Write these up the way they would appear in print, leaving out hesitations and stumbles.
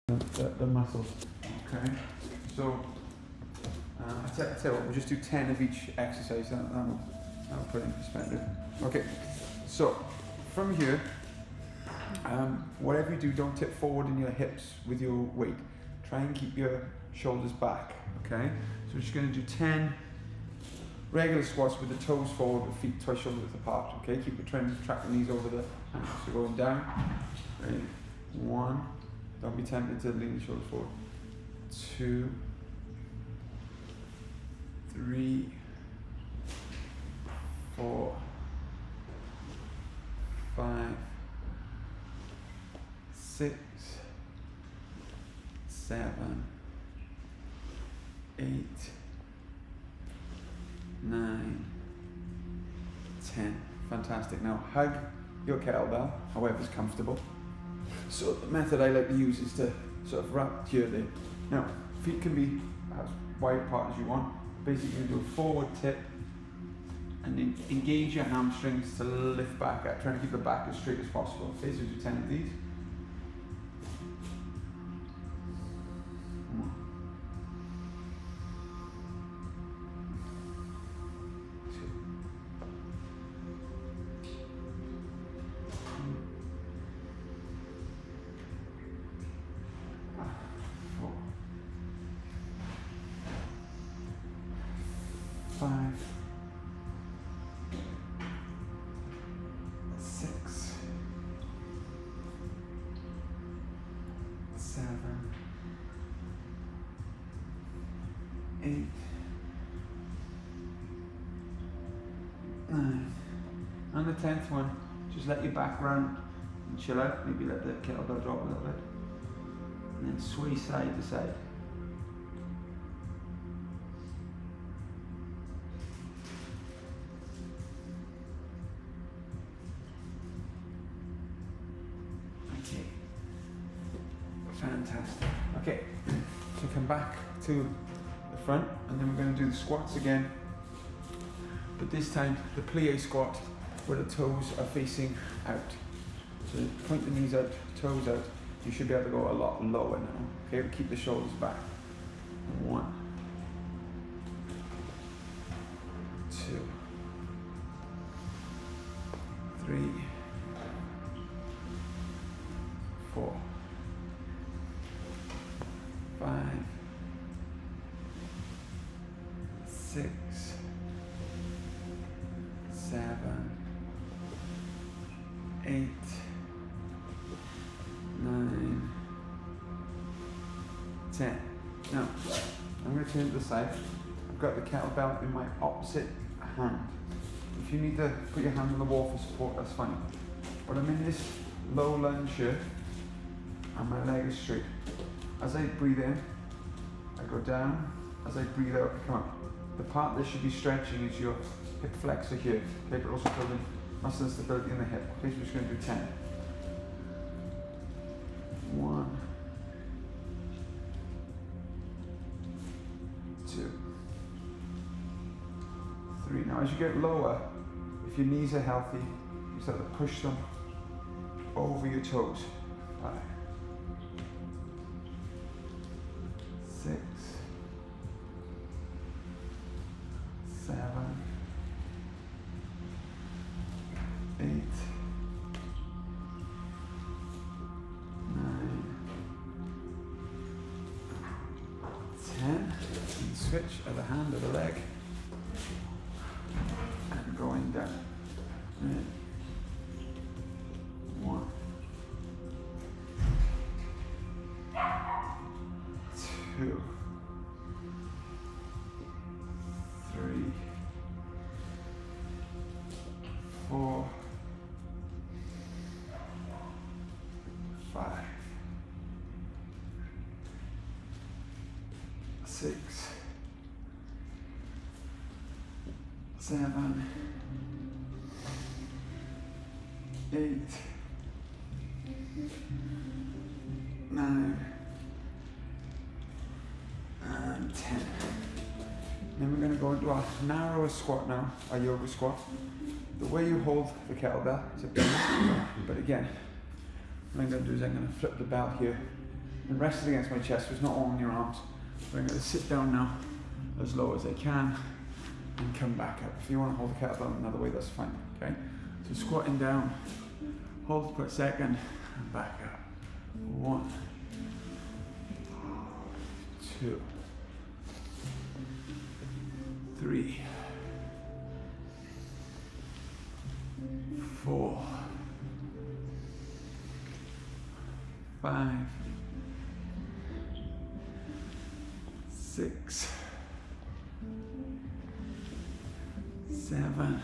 the muscles. Okay, so I tell you what, we'll just do 10 of each exercise. That'll put it in perspective. Okay, so from here, whatever you do, don't tip forward in your hips with your weight. Try and keep your shoulders back. Okay, so we're just going to do 10 regular squats with the toes forward, the feet twice shoulder width apart. Okay, keep the trend, track the knees over the hands. So going down. Ready? 1. Don't be tempted to lean the shoulders forward. 2, 3, 4, 5, 6, 7, 8, 9, 10. Fantastic. Now hug your kettlebell, however is comfortable. So the method I like to use is to sort of wrap here there. Now, feet can be as wide apart as you want. Basically, you do a forward tip and then engage your hamstrings to lift back up, trying to keep the back as straight as possible. Okay, so do 10 of these. 1, 2, 4, 5, 6, 7, 8, 9. And the 10th one, just let your back round and chill out. Maybe let the kettlebell drop a little bit. And then sway side to side. Okay. Fantastic. Okay, so come back to the front and then we're going to do the squats again. But this time the plie squat where the toes are facing out. So point the knees out, toes out. You should be able to go a lot lower now. Okay, keep the shoulders back. 1, 2, 3, 4, 5, 6, 7, 8, 9, 10. Now, I'm going to turn to the side. I've got the kettlebell in my opposite hand. If you need to put your hand on the wall for support, that's fine. But I'm in this low lunge here, and my leg is straight. As I breathe in, I go down. As I breathe out, I come up. The part that should be stretching is your hip flexor here, okay, but also building muscle stability in the hip. Okay, so we're just going to do 10. 1, 2, 3. Now as you get lower, if your knees are healthy, you start to push them over your toes. 5, 6, 7, 8, 9, 10. And switch of the hand or the leg. And going down. 1, 2, 3, 4, 5, 6, 7, 8, 9, and 10. Then we're going to go into our narrower squat now, our yoga squat. The way you hold the kettlebell is up to you. But again, what I'm going to do is I'm going to flip the belt here and rest it against my chest, so it's not all on your arms. So I'm going to sit down now as low as I can and come back up. If you want to hold the kettlebell another way, that's fine, okay? So squatting down, hold for a second, and back up. 1, 2, 3, 4, 5, 6, 7,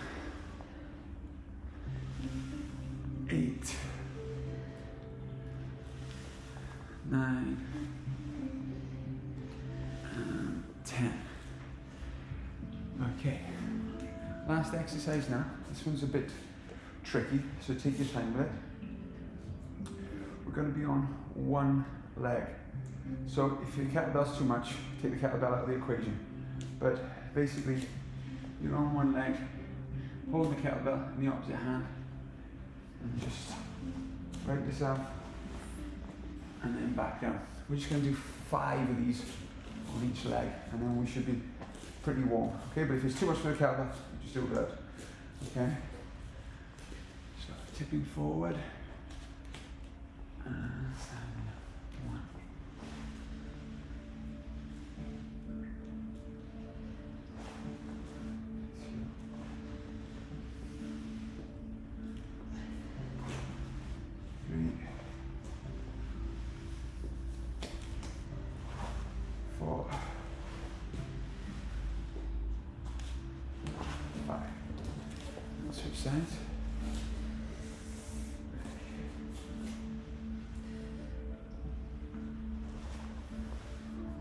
8, 9, and 10. Okay, last exercise now. This one's a bit tricky, so take your time with it. We're going to be on one leg. So if your kettlebell's too much, take the kettlebell out of the equation. But basically, you're on one leg, hold the kettlebell in the opposite hand, and just right this out, and then back down. We're just going to do 5 of these on each leg, and then we should be pretty warm. Okay, but if it's too much for the kettlebell, just do it without. Okay? So tipping forward, and standing up. 1. 2, 3, 4, 5. Let's switch sides.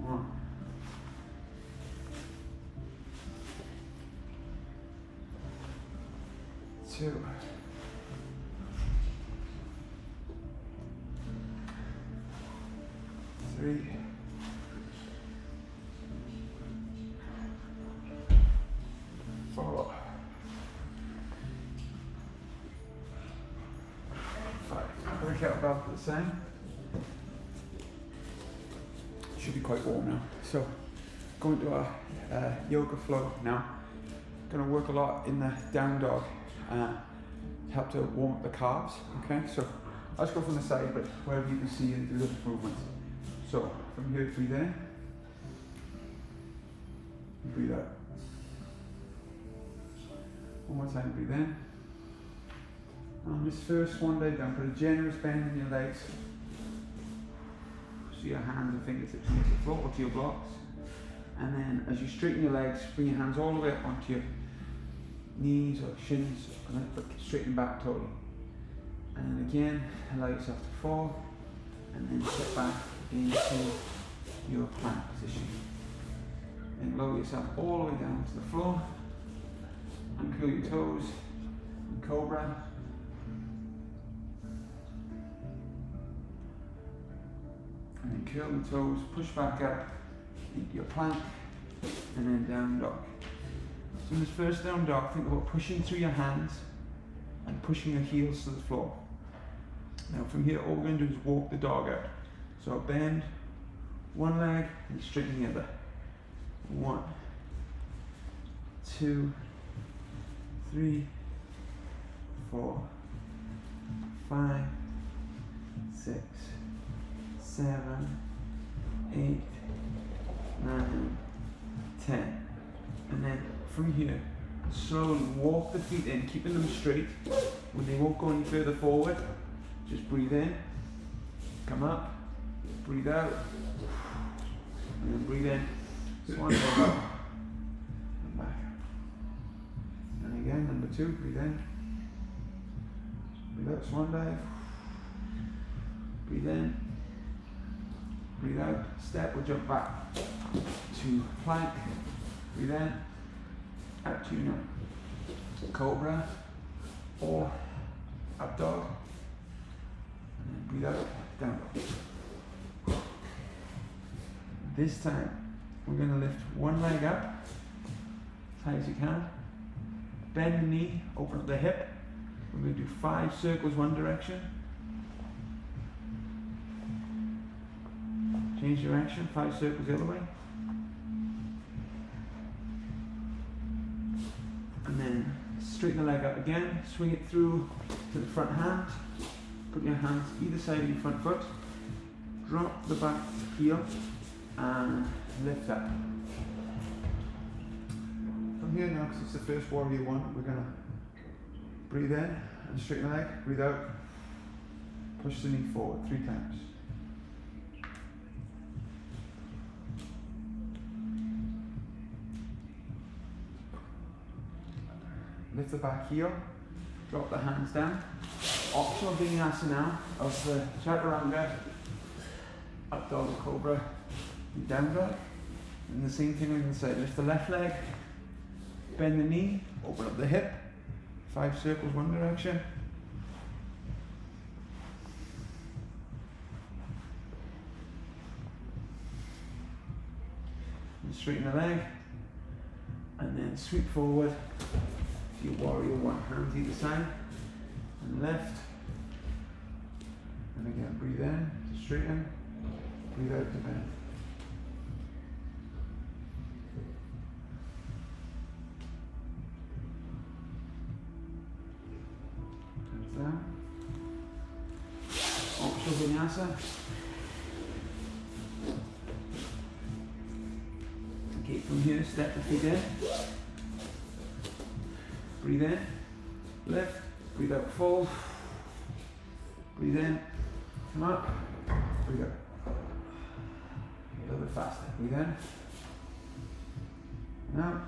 1, 2, 3, 4, 5. Put the kettlebell to the same. Should be quite warm now. So, going to our yoga flow now. Going to work a lot in the down dog, help to warm up the calves. Okay, so I'll just go from the side, but wherever you can see and do those movements. So from here, breathe in, breathe out. One more time, breathe in. On this first one leg down, put a generous bend in your legs. So your hands and fingertips against the floor or to your blocks. And then as you straighten your legs, bring your hands all the way up onto your knees or shins, but straighten back totally. And then again, allow yourself to fall, and then step back into your plank position. Then lower yourself all the way down to the floor, uncurl your toes, and cobra. And then curl the toes, push back up into your plank, and then down dog. So in this first down dog, think about pushing through your hands and pushing your heels to the floor. Now from here, all we're going to do is walk the dog out. So bend one leg and straighten the other. 1, 2, 3, 4, 5, 6, 7, 8, 9, 10. And then from here, slowly walk the feet in, keeping them straight. When they won't go any further forward, just breathe in, come up, breathe out, and then breathe in, swan dive up, and back. And again, number 2, breathe in, breathe out, swan dive, breathe in, breathe out, step or jump back to plank, breathe in, out to cobra, or up dog, and then breathe out, down dog. This time, we're going to lift one leg up, as high as you can, bend the knee, open up the hip. We're going to do 5 circles one direction, Change direction, 5 circles the other way. And then straighten the leg up again, swing it through to the front hand. Put your hands either side of your front foot. Drop the back heel and lift up. From here now, because it's the first warrior one, we're going to breathe in and straighten the leg, breathe out, push the knee forward 3 times. Lift the back heel, drop the hands down. Optional vinyasa now of the chaturanga, up dog or cobra, down dog. And the same thing on the side. Lift the left leg, bend the knee, open up the hip, 5 circles one direction. And straighten the leg, and then sweep forward to your warrior one, hands either side, and left. And again, breathe in to straighten, breathe out to bend. Hands down. Optional vinyasa. Okay, from here, step the feet in. Breathe in, lift, breathe out, fold. Breathe in, come up, breathe out. A little bit faster. Breathe in, and out.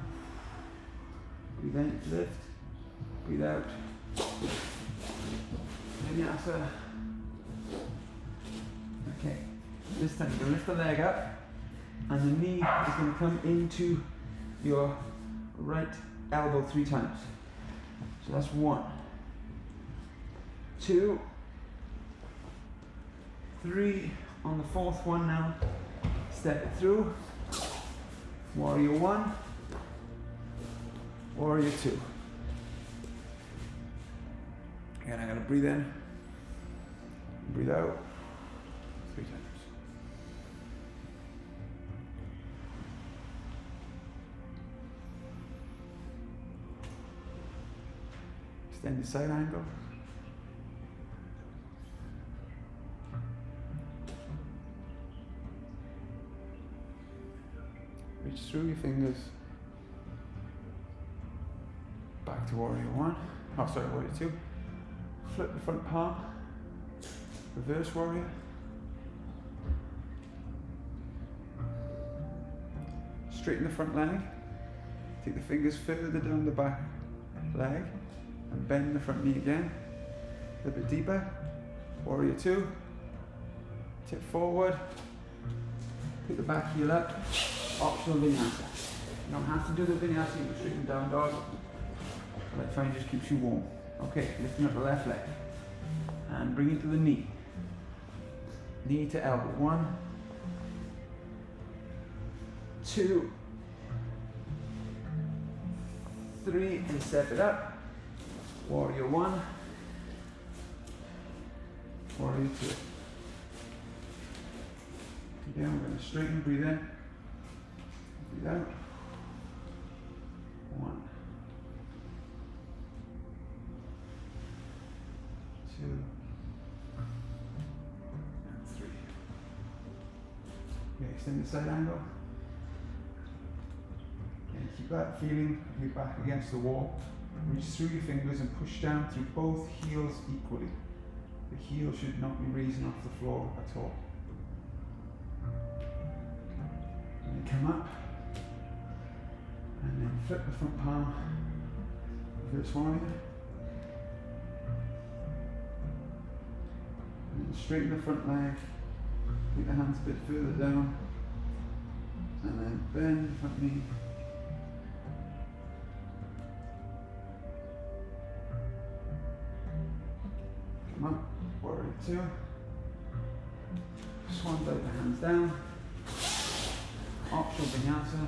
Breathe in, lift, breathe out. Vinyasa. Okay, this time you're going to lift the leg up, and the knee is going to come into your right elbow 3 times. So that's 1, 2, 3. On the 4th one now, step it through. Warrior 1, warrior 2. Again, I'm going to breathe in, breathe out 3 times. Extend the side angle. Reach through your fingers. Back to warrior 1. Oh, sorry, warrior 2. Flip the front palm. Reverse warrior. Straighten the front leg. Take the fingers further down the back leg. And bend the front knee again, a little bit deeper. Warrior 2, tip forward, pick the back heel up, optional vinyasa. You don't have to do the vinyasa, you can straighten down dog, but I find just keeps you warm. Okay, lifting up the left leg, and bring it to the knee. Knee to elbow, 1, 2, 3, and step it up. Warrior 1, warrior 2. Again, we're going to straighten, breathe in, breathe out. 1, 2, and 3. Okay, extend the side angle. And keep that feeling of your back against the wall. Reach through your fingers and push down through both heels equally. The heel should not be raising off the floor at all. And then come up. And then flip the front palm. Reverse warrior. And then straighten the front leg. Take the hands a bit further down. And then bend the front knee. Come up, warrior 2. Swan dive the hands down. Optional vinyasa.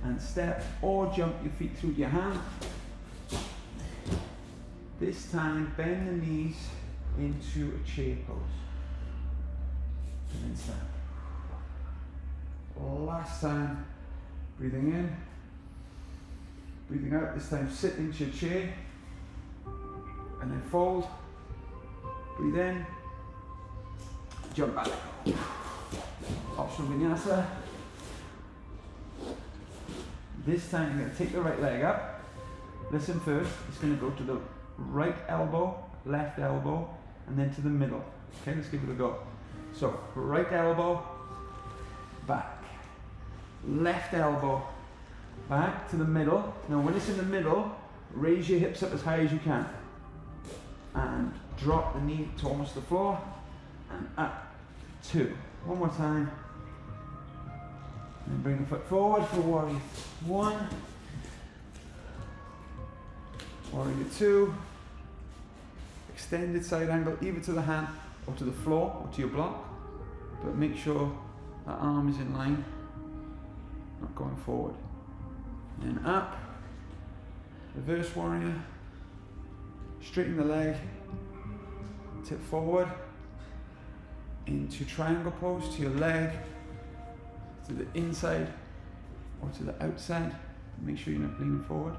And step or jump your feet through your hand. This time, bend the knees into a chair pose. And then stand. Last time, breathing in, breathing out, this time sit into your chair, and then fold, breathe in, jump back. Optional vinyasa. This time you're going to take the right leg up. Listen first, it's going to go to the right elbow, left elbow, and then to the middle. Okay, let's give it a go. So, right elbow, back. Left elbow, back to the middle. Now when it's in the middle, raise your hips up as high as you can. And drop the knee to almost the floor. And up, 2. One more time. And bring the foot forward for warrior 1. Warrior 2. Extended side angle, either to the hand or to the floor or to your block. But make sure that arm is in line, not going forward. Then up, reverse warrior, straighten the leg, tip forward, into triangle pose, to your leg, to the inside or to the outside. Make sure you're not leaning forward.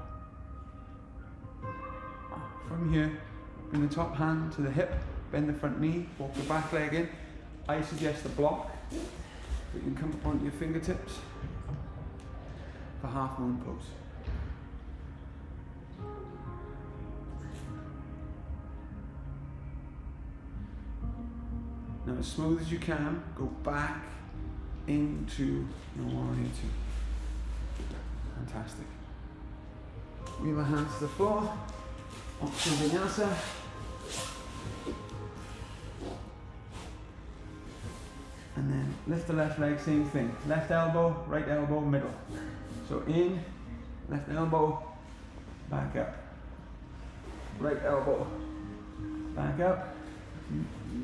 From here, bring the top hand to the hip, bend the front knee, walk the back leg in. I suggest a block, but you can come up onto your fingertips for half moon pose. Now as smooth as you can, go back into your warrior 2. Fantastic. Wheel the hands to the floor, optional vinyasa. And then lift the left leg, same thing. Left elbow, right elbow, middle. So in, left elbow, back up. Right elbow, back up,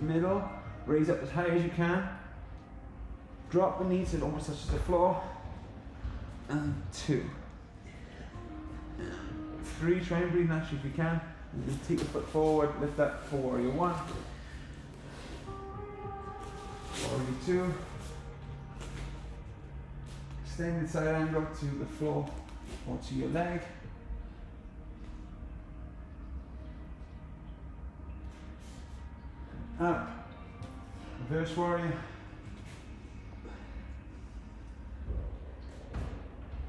middle, raise up as high as you can. Drop the knee so it almost touches the floor. And 2. 3, try and breathe naturally if you can. And then take the foot forward, lift up for warrior 1. Warrior 2. Extended side angle to the floor or to your leg. Up. Reverse warrior.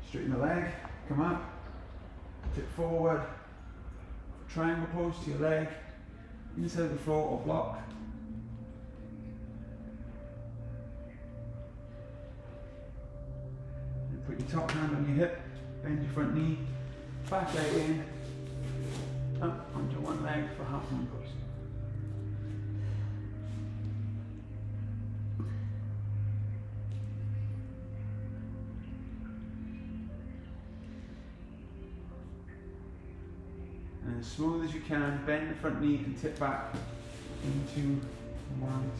Straighten the leg, come up, tip forward, triangle pose to your leg, inside the floor or block. And put your top hand on your hip, bend your front knee, back leg in, up onto one leg for half moon pose. And as smooth as you can, bend the front knee and tip back into warrior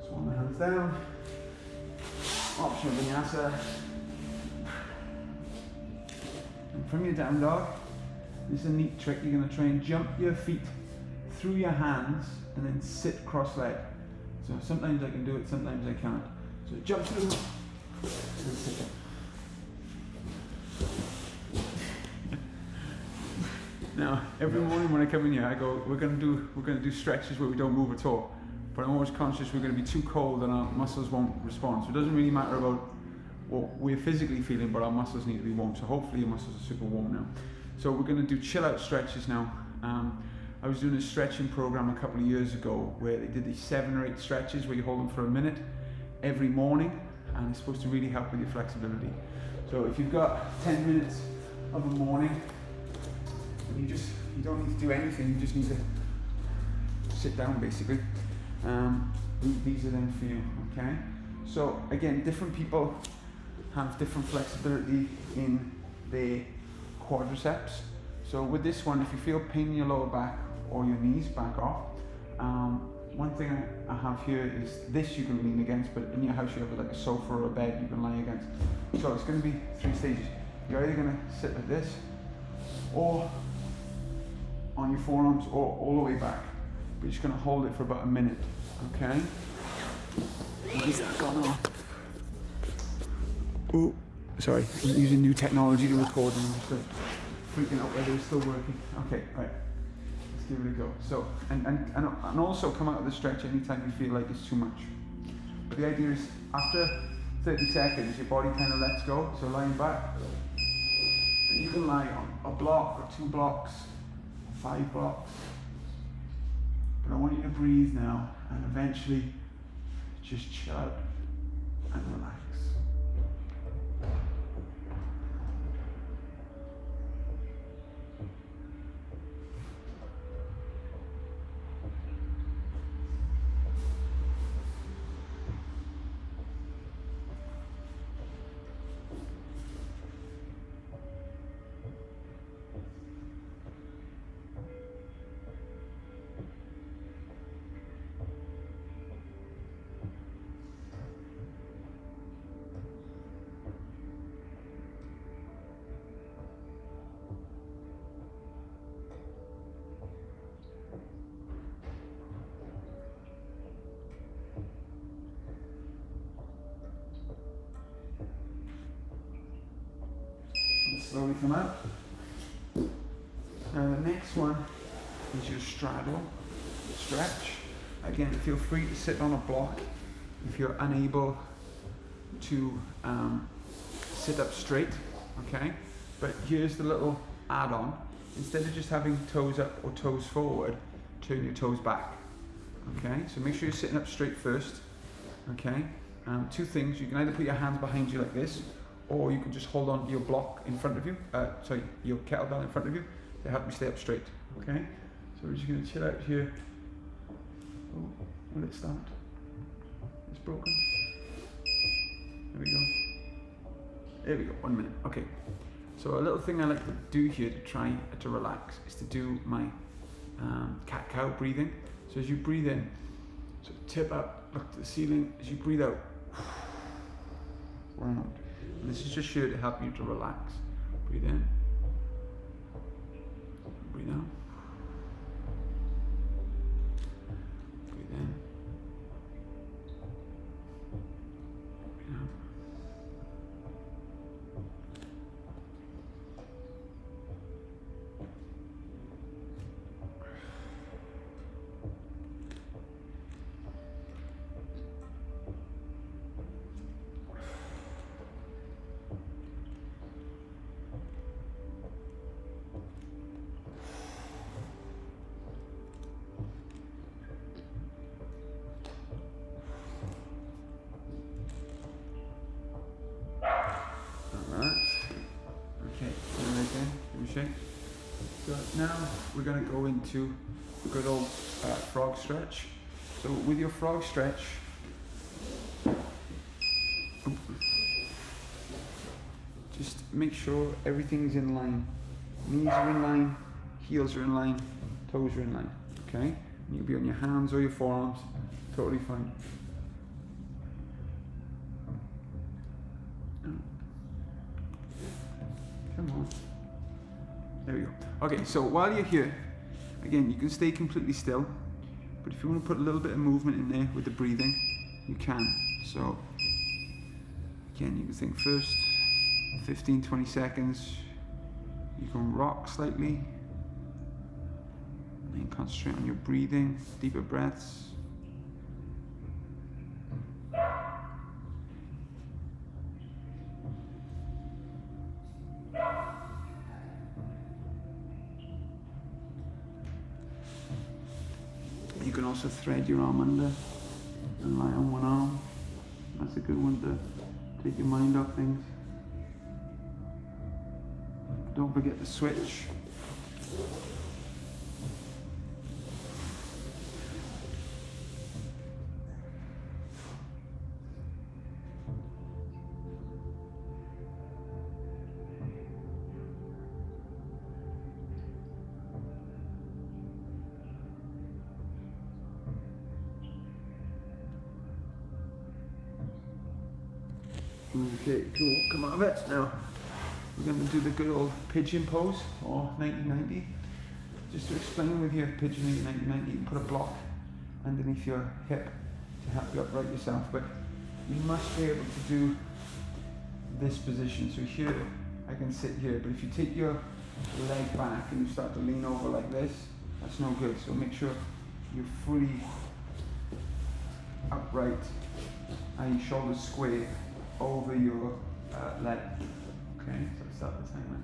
2. Swan the hands down. Optional vinyasa. And from your down dog, this is a neat trick. You're going to try and jump your feet through your hands and then sit cross-legged. So sometimes I can do it, sometimes I can't. So jump through and sit down. Now, every morning when I come in here, I go, we're gonna do stretches where we don't move at all. But I'm always conscious we're gonna be too cold and our muscles won't respond. So it doesn't really matter about what we're physically feeling, but our muscles need to be warm. So hopefully your muscles are super warm now. So we're gonna do chill out stretches now. I was doing a stretching program a couple of years ago where they did these 7 or 8 stretches where you hold them for a minute every morning, and it's supposed to really help with your flexibility. So if you've got 10 minutes of a morning, you don't need to do anything, you just need to sit down basically. These are them for you, okay? So again, different people have different flexibility in their quadriceps. So with this one, if you feel pain in your lower back or your knees, back off. One thing I have here is this you can lean against, but in your house you have like a sofa or a bed you can lie against. So it's going to be 3 stages. You're either going to sit like this, or on your forearms or all the way back. We're just going to hold it for about a minute, okay? What is that going on? Oh, sorry, I'm using new technology to record and I'm just freaking out whether it's still working. Okay, right, let's give it a go. So, and also come out of the stretch anytime you feel like it's too much. But the idea is after 30 seconds, your body kind of lets go, so lying back. And you can lie on a block or 2 blocks, 5 blocks. But I want you to breathe now and eventually just chill out and relax. Slowly come out. Now the next one is your straddle stretch. Again, feel free to sit on a block if you're unable to sit up straight, okay? But here's the little add-on. Instead of just having toes up or toes forward, turn your toes back, okay? So make sure you're sitting up straight first, okay? 2 things, you can either put your hands behind you like this, or you can just hold on to your block in front of you, your kettlebell in front of you to help you stay up straight, okay? So we're just going to chill out here. Oh, will it start? It's broken. There we go. There we go, 1 minute, okay. So a little thing I like to do here to try to relax is to do my cat-cow breathing. So as you breathe in, so tip up, look to the ceiling. As you breathe out, round. And this is just here to help you to relax. Breathe in. Breathe out. Breathe in. Breathe out. Shake. So now we're going to go into a good old frog stretch. So with your frog stretch, just make sure everything's in line. Knees are in line, heels are in line, toes are in line. Okay? And you can be on your hands or your forearms, totally fine. Come on. There we go. Okay, so while you're here, again, you can stay completely still, but if you want to put a little bit of movement in there with the breathing, you can. So, again, you can think first 15, 20 seconds, you can rock slightly, and then concentrate on your breathing, deeper breaths. You can also thread your arm under and lie on one arm. That's a good one to take your mind off things. Don't forget to switch. Okay, cool. Come out of it. Now we're going to do the good old pigeon pose or 90-90. just to explain with your pigeon 899, you can put a block underneath your hip to help you upright yourself, but you must be able to do this position. So here, I can sit here, but if you take your leg back and you start to lean over like this, that's no good. So make sure you're fully upright and your shoulders square over your leg. Okay, so start the timer.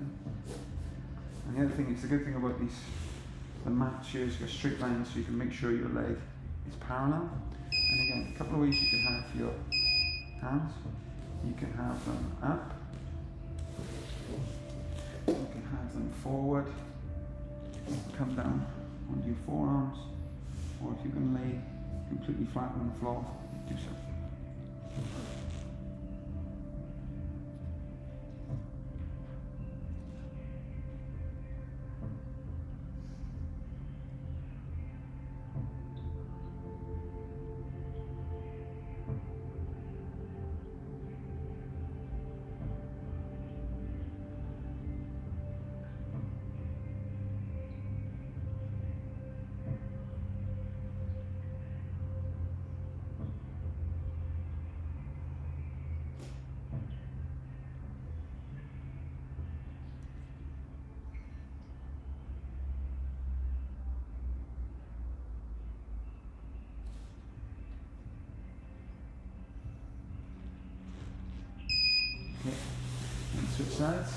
And the other thing is, the good thing about these, the mats here is got straight lines, so you can make sure your leg is parallel. And again, a couple of ways you can have your hands. You can have them up. You can have them forward. Come down onto your forearms. Or if you can lay completely flat on the floor, do so. Okay, and switch sides.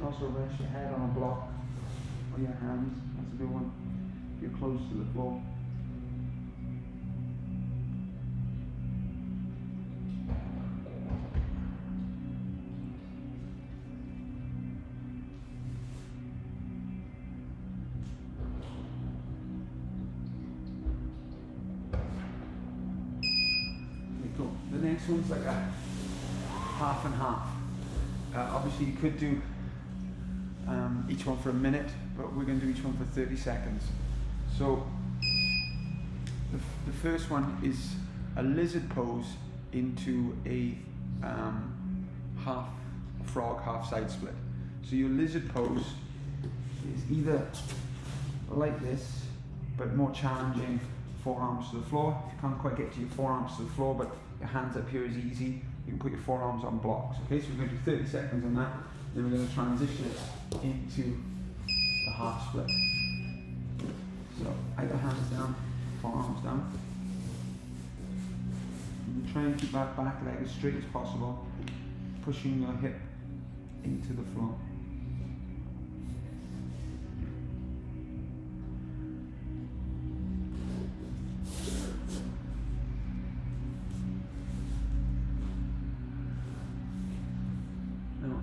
Also rest your head on a block or your hands. That's a good one. If you're close to the floor. Okay, cool. The next one's like a half and half. Obviously you could do each one for a minute, but we're going to do each one for 30 seconds. So the first one is a lizard pose into a half frog, half side split. So your lizard pose is either like this, but more challenging, forearms to the floor. If you can't quite get to your forearms to the floor, but your hands up here is easy, you can put your forearms on blocks. Okay, so we're going to do 30 seconds on that. Then we're going to transition it into the half split. So either hands down, forearms down. And try and keep that back leg as straight as possible, pushing your hip into the floor.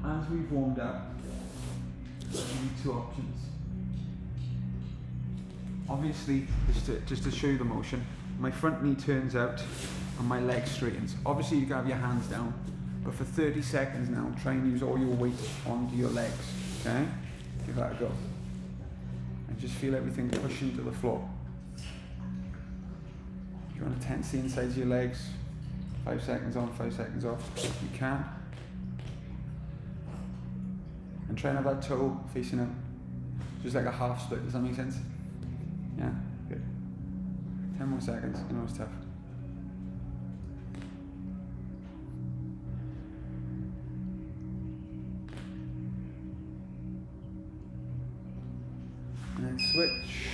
As we've warmed up, we need two options. Obviously, just to show you the motion, my front knee turns out and my leg straightens. Obviously, you can have your hands down, but for 30 seconds now, try and use all your weight onto your legs. Okay? Give that a go. And just feel everything push into the floor. If you want to tense the insides of your legs, 5 seconds on, 5 seconds off, you can. And try and have that toe facing up, just like a half split. Does that make sense? Yeah? Good. 10 more seconds. I know it's tough. And then switch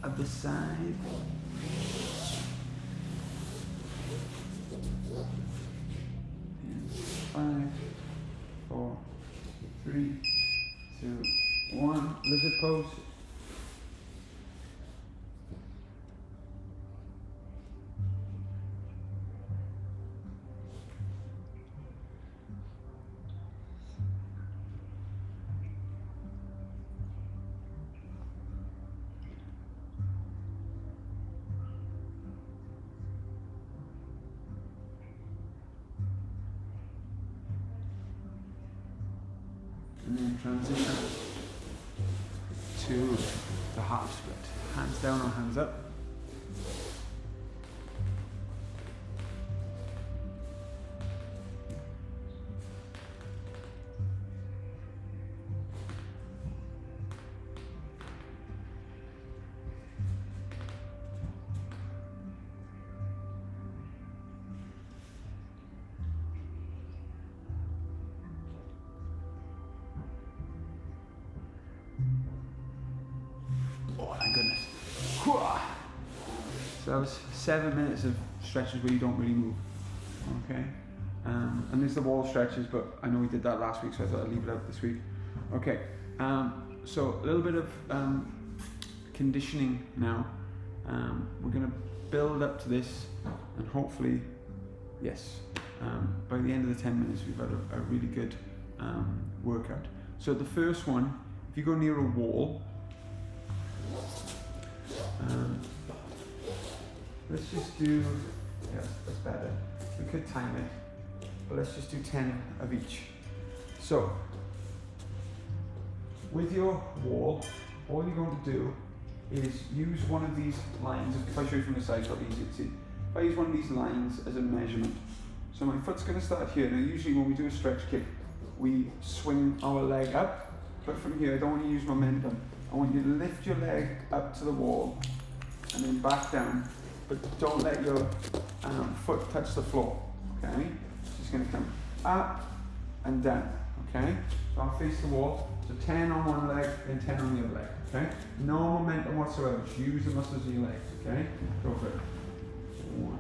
at the side. And 5, 4, 2, 1, lizard pose. And then transition to the half split. Hands down or hands up. Oh, thank goodness. So that was 7 minutes of stretches where you don't really move. Okay. And there's the wall stretches, but I know we did that last week, so I thought I'd leave it out this week. Okay. So a little bit of conditioning now. We're going to build up to this, and hopefully, yes, by the end of the 10 minutes, we've had a really good workout. So the first one, if you go near a wall, let's just do, yeah, that's better. We could time it, but let's just do 10 of each. So, with your wall, all you're going to do is use one of these lines. If I show you from the side, it's probably easier to see. If I use one of these lines as a measurement, so my foot's going to start here. Now usually when we do a stretch kick, we swing our leg up, but from here I don't want you to use momentum. I want you to lift your leg up to the wall and then back down, but don't let your foot touch the floor, okay? It's just going to come up and down, okay? So I'll face the wall, so 10 on one leg, then 10 on the other leg, okay? No momentum whatsoever, just use the muscles of your leg, okay? Go for it. 1,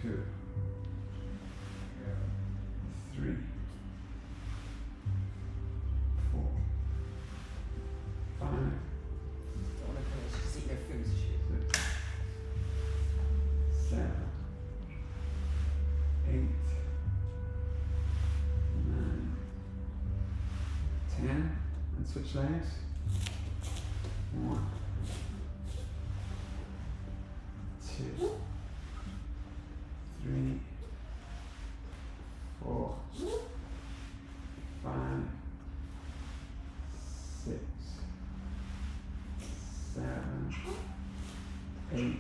2, 3, 4, 5, 6, 7, 8, 9, 10, and switch legs. 1, 2, 3, 4, 5, 6, 7, 8,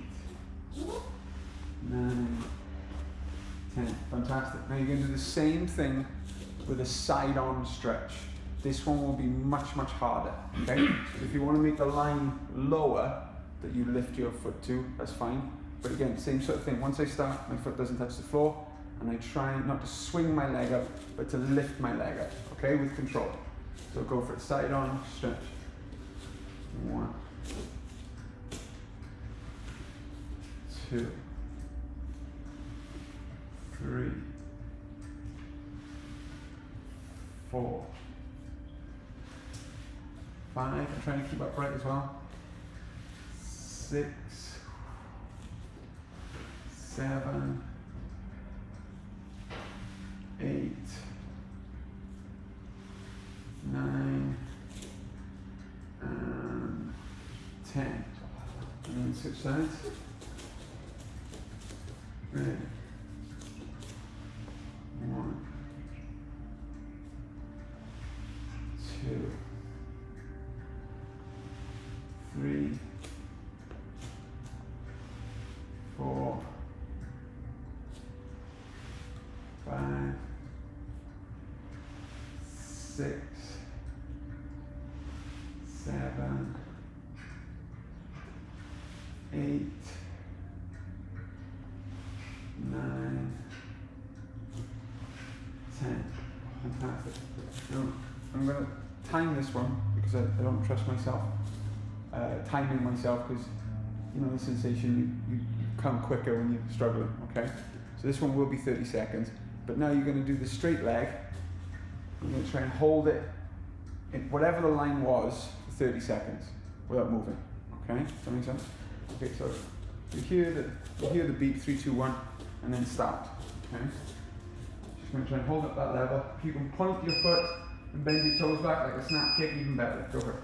9, 10. Fantastic. Now you're going to do the same thing with a side-on stretch. This one will be much, much harder. Okay? If you want to make the line lower that you lift your foot to, that's fine. But again, same sort of thing. Once I start, my foot doesn't touch the floor, and I try not to swing my leg up, but to lift my leg up. Okay? With control. So go for it. Side-on stretch. 1, 2, 3, 4, 5. I'm trying to keep upright as well. 6, 7, 8, 9, and 10. And then switch sides. Ready. 1, 2, 3, 4, 5, 6, 7, 8, 9, 10. Fantastic. Now, I'm going to time this one because I don't trust myself. Timing myself because you know the sensation, you come quicker when you're struggling, okay? So this one will be 30 seconds, but now you're going to do the straight leg You're going to try and hold it in whatever the line was for 30 seconds without moving. Okay, does that make sense? Okay, so you hear the beep, 3, 2, 1, and then start. Okay, just going to try and hold up that level. If you can point your foot and bend your toes back like a snap kick, even better. Go for it.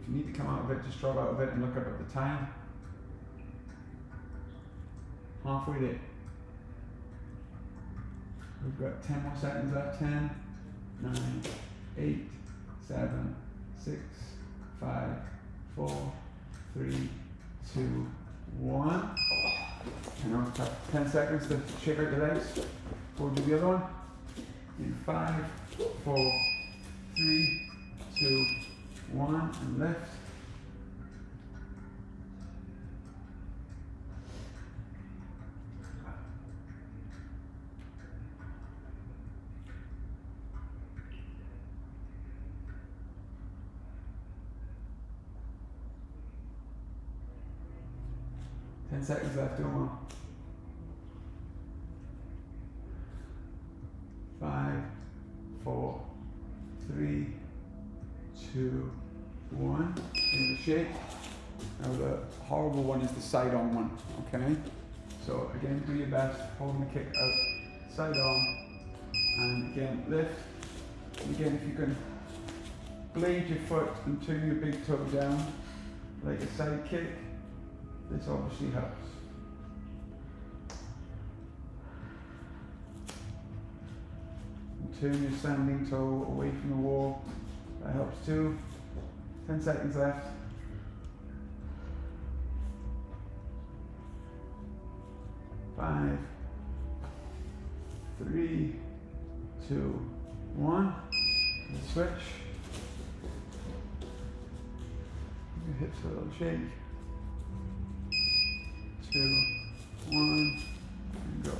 If you need to come out of it, just drop out of it and look up at the time. Halfway there. We've got 10 more seconds left. 10, 9, 8, 7, 6, 5, 4, 3, 2, 1. And now we've got 10 seconds to shake out your legs. We'll do the other one. In 5, 4, 3, 2, 1, and lift. Ten seconds left, do more. 5, 4, 3, 2, 1. In the shake. Now the horrible one is the side on one, okay? So again, do your best, holding the kick out, side on, and again, lift. And again, if you can blade your foot and turn your big toe down, like a side kick, this obviously helps. And turn your standing toe away from the wall, that helps too. 10 seconds left. 5, 3, 2, 1. And switch. Your hips a little shake. 2, 1, and go.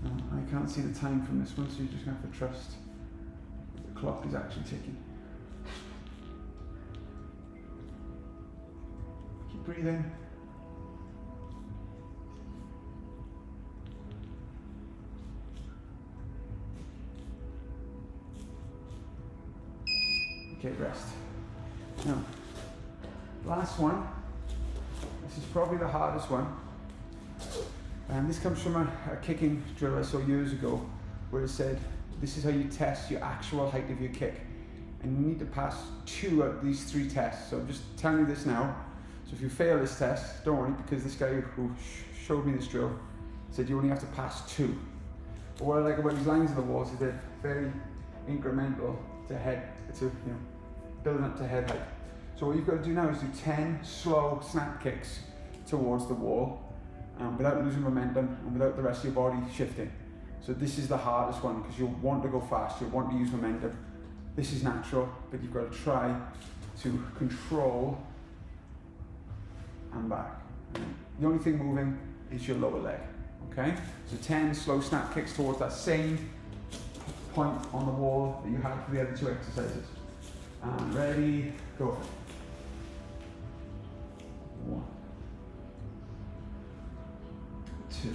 I can't see the time from this one, so you're just going to have to trust the clock is actually ticking. Keep breathing. Okay, rest. Now, last one. This is probably the hardest one. And this comes from a kicking drill I saw years ago, where it said, this is how you test your actual height of your kick. And you need to pass 2 out of these 3 tests. So I'm just telling you this now. So if you fail this test, don't worry, because this guy who showed me this drill said you only have to pass 2. But what I like about these lines of the walls is they're very incremental to head, to building up to head height. So what you've got to do now is do 10 slow snap kicks towards the wall, without losing momentum and without the rest of your body shifting. So this is the hardest one because you'll want to go fast, you'll want to use momentum. This is natural, but you've got to try to control and back. And the only thing moving is your lower leg, okay? So 10 slow snap kicks towards that same point on the wall that you had for the other 2 exercises. And ready, go. 1, 2,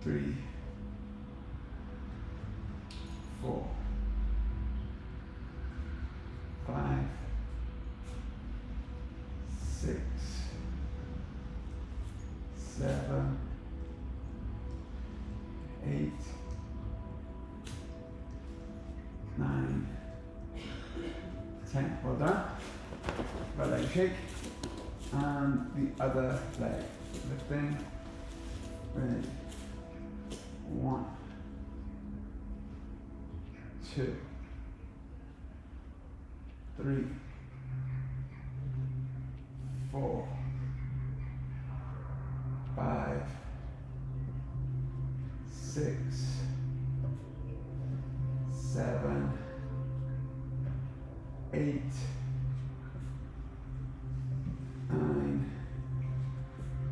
3, 4, 5, 6, 7, 8, 9, 10. Well done. Right leg shake. And the other leg. Lifting. Ready. 1, 2, 3, 4, 5, 6, 7, 8, 9,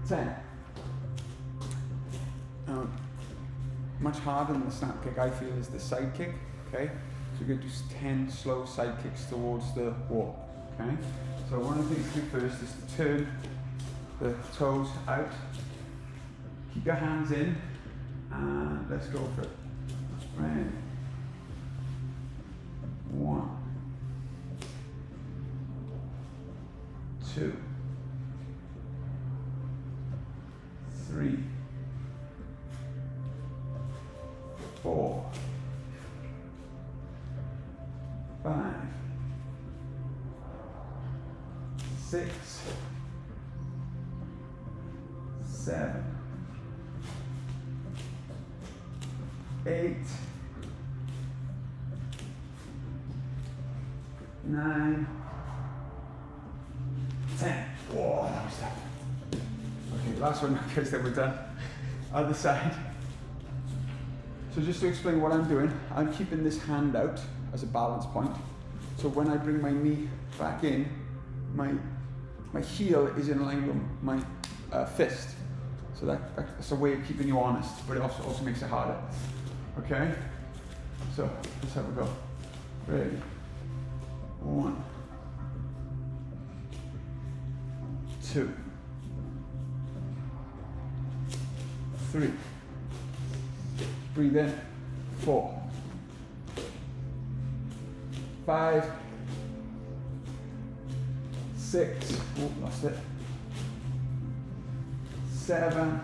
10. Now, much harder than the snap kick, I feel, is the side kick, okay? So we're going to do 10 slow side kicks towards the wall, okay? So one of the things to do first is to turn the toes out, keep your hands in, and let's go for it. Ready? 1, 2, 3, 4, 5, 6, 7, 8, 9, 10. Whoa, that was tough. Okay, last one, because then we're done. Other side. So just to explain what I'm doing, I'm keeping this hand out as a balance point. So when I bring my knee back in, my heel is in line with my fist. So that's a way of keeping you honest, but it also makes it harder. Okay? So let's have a go. Ready? 1, 2, 3. Breathe in. 4, 5, 6. Oh, lost it. 7,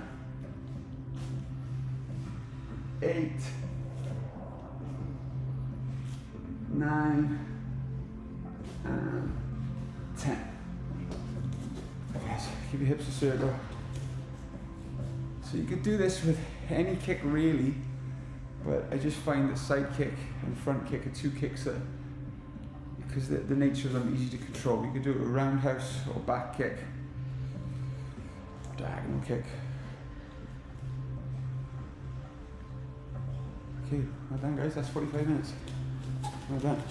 8, 9, and 10. Okay, so keep your hips a circle. So you could do this with any kick really, but I just find that side kick and front kick are two kicks that, because the nature of them, easy to control. You could do a roundhouse or back kick, diagonal kick. Okay, well done guys, that's 45 minutes. Well done.